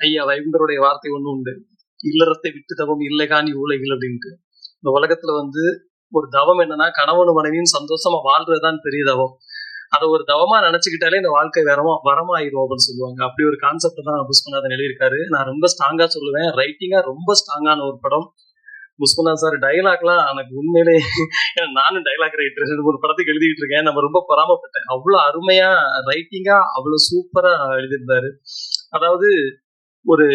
ஐயா வைகுந்தருடைய வார்த்தை ஒண்ணு உண்டு. இல்லறத்தை விட்டு தவம் இல்லை காணி உலகில் அப்படின்ட்டு. இந்த உலகத்துல வந்து ஒரு தவம் என்னன்னா, கணவனும் மனைவியும் சந்தோஷமா வாழ்றதுதான் பெரிய தவம். அதை ஒரு தவமா நினைச்சுக்கிட்டாலே இந்த வாழ்க்கை வரமாயிரும் அப்படின்னு சொல்லுவாங்க. அப்படி ஒரு கான்செப்ட் தான் புஷ்பநாதன் எழுதியிருக்காரு. நான் ரொம்ப ஸ்ட்ராங்கா சொல்லுவேன். ரைட்டிங்கா ரொம்ப ஸ்ட்ராங்கான ஒரு படம். புஷ்பநாத் சார் டைலாக்லாம் எனக்கு உண்மையிலே நானும் டைலாக் ரைட்டர் ஒரு படத்துக்கு எழுதிட்டு இருக்கேன். நம்ம ரொம்ப பொறாமப்பட்டேன். அவ்வளவு அருமையா ரைட்டிங்கா அவ்வளவு சூப்பரா எழுதியிருந்தாரு. அதாவது ஒரு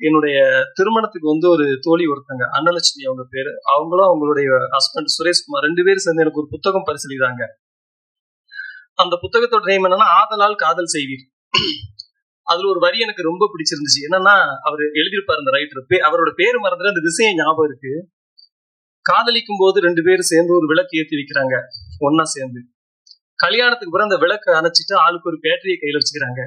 என்னுடைய திருமணத்துக்கு வந்து ஒரு தோழி ஒருத்தங்க அன்னலட்சுமி அவங்க பேரு. அவங்களும் அவங்களுடைய ஹஸ்பண்ட் சுரேஷ்குமார் 2 பேரும் சேர்ந்து எனக்கு ஒரு புத்தகம் பரிசீலித்தாங்க. அந்த புத்தகத்தோட நேம் என்னன்னா, ஆதலால் காதல் செய்வீர். அதுல ஒரு வரி எனக்கு ரொம்ப பிடிச்சிருந்துச்சு. என்னன்னா, அவர் எழுதியிருப்பாரு அந்த ரைட்டர். அவரோட பேரு மறந்துட்டு அந்த விஷயம் ஞாபகம் இருக்கு. காதலிக்கும் போது 2 பேரும் சேர்ந்து ஒரு விளக்கு ஏற்றி வைக்கிறாங்க, ஒன்னா சேர்ந்து. கல்யாணத்துக்கு பிறகு அந்த விளக்கு அணைச்சிட்டு ஆளுக்கு ஒரு பேட்டரியை கையில வச்சுக்கிறாங்க.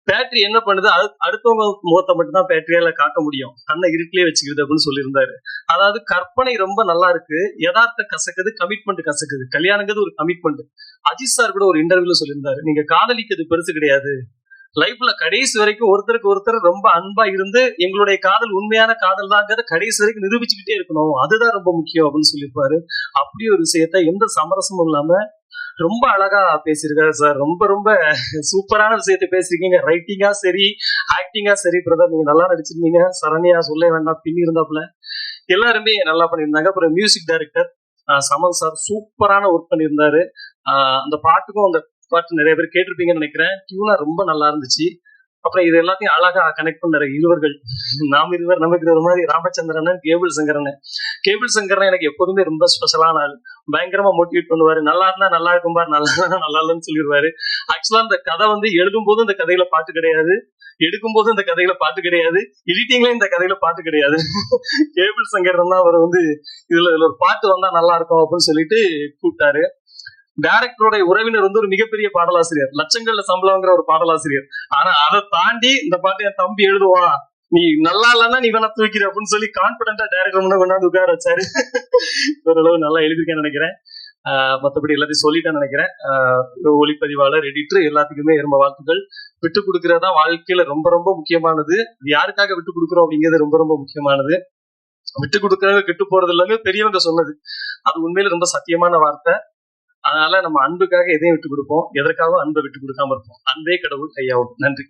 பேட்டரி என்ன பண்ணுது, அடுத்தவங்க முகத்தை மட்டும் தான் பேட்டரியால காட்ட முடியும், கண்ணை இருட்டிலே வச்சுக்கிறது அப்படின்னு சொல்லியிருந்தாரு. அதாவது கற்பனை ரொம்ப நல்லா இருக்கு, யதார்த்த கசக்குது, கமிட்மெண்ட் கசக்குது. கல்யாணங்கிறது ஒரு கமிட்மெண்ட். அஜித் சார் கூட ஒரு இன்டர்வியூல சொல்லியிருந்தாரு, நீங்க காதலிக்கிறது பெருசு கிடையாது, லைஃப்ல கடைசி வரைக்கும் ஒருத்தருக்கு ஒருத்தர் ரொம்ப அன்பா இருந்து எங்களுடைய காதல் உண்மையான காதல் தாங்கிறத கடைசி வரைக்கும் நிரூபிச்சுக்கிட்டே இருக்கணும், அதுதான் ரொம்ப முக்கியம் அப்படின்னு சொல்லியிருப்பாரு. அப்படி ஒரு விஷயத்த எந்த சமரசமும் இல்லாம ரொம்ப அழகா பேசியிருக்காரு சார். ரொம்ப ரொம்ப சூப்பரான விஷயத்த பேசிருக்கீங்க. ரைட்டிங்கா சரி, ஆக்டிங்கா சரி பிரதர், நீங்க நல்லா நடிச்சிருந்தீங்க. சரண்யா சொல்ல வேண்டாம், பின்னி இருந்தாப்புல எல்லாருமே நல்லா பண்ணியிருந்தாங்க. அப்புறம் மியூசிக் டைரக்டர் சமன் சார் சூப்பரான ஒர்க் பண்ணியிருந்தாரு. அந்த பாட்டுக்கும் அந்த பாட்டு நிறைய பேர் கேட்டிருப்பீங்கன்னு நினைக்கிறேன். டியூனா ரொம்ப நல்லா இருந்துச்சு. அப்புறம் இது எல்லாத்தையும் அழகா கனெக்ட் பண்ற இருவர்கள், நாம் இருவர் நமக்கு ஒரு மாதிரி ராமச்சந்திரன், கேபிள் சங்கரன். கேபிள் சங்கரன் எனக்கு எப்போதுமே ரொம்ப ஸ்பெஷலான ஆள். பயங்கரமா மோட்டிவேட் பண்ணுவாரு. நல்லா இருந்தா நல்லா இருக்கும் பாரு, நல்லா இருந்தா நல்லா இல்லைன்னு சொல்லிடுவாரு. ஆக்சுவலா இந்த கதை வந்து எழுதும் போது இந்த கதையில பாட்டு கிடையாது, எடுக்கும் போது இந்த கதையில பாட்டு கிடையாது, எடிட்டிங்ல இந்த கதையில பாட்டு கிடையாது. கேபிள் சங்கரன் தான் அவர் வந்து இதுல ஒரு பாட்டு வந்தா நல்லா இருக்கும் அப்படின்னு சொல்லிட்டு கூப்பிட்டாரு. டைரக்டருடைய உறவினர் வந்து ஒரு மிகப்பெரிய பாடலாசிரியர், லட்சங்கள்ல சம்பளம்ங்கிற ஒரு பாடலாசிரியர். ஆனா அதை தாண்டி இந்த பாட்டை என் தம்பி எழுதுவான், நீ நல்லா இல்லன்னா நீ வேணா தூக்கிற அப்படின்னு சொல்லி கான்பிடண்டா டைரக்டர் முன்ன கொண்டாந்து உட்கார வச்சாரு. ஓரளவு நல்லா எழுதிருக்கேன்னு நினைக்கிறேன். மற்றபடி எல்லாத்தையும் சொல்லிட்டேன்னு நினைக்கிறேன். ஒளிப்பதிவாளர், எடிட்டர் எல்லாத்துக்குமே ரொம்ப வாழ்த்துக்கள். விட்டு கொடுக்கறதா வாழ்க்கையில ரொம்ப ரொம்ப முக்கியமானது. யாருக்காக விட்டு கொடுக்குறோம் அப்படிங்கிறது ரொம்ப ரொம்ப முக்கியமானது. விட்டு கொடுக்கறவங்க கெட்டு போறது எல்லாமே பெரியவங்க சொன்னது. அது உண்மையில ரொம்ப சத்தியமான வார்த்தை. அதனால நம்ம அன்புக்காக எதையும் விட்டு கொடுப்போம், எதற்காகவும் அன்பை விட்டு கொடுக்காம இருப்போம். அன்பே கடவுள். ஐயாவும் நன்றி.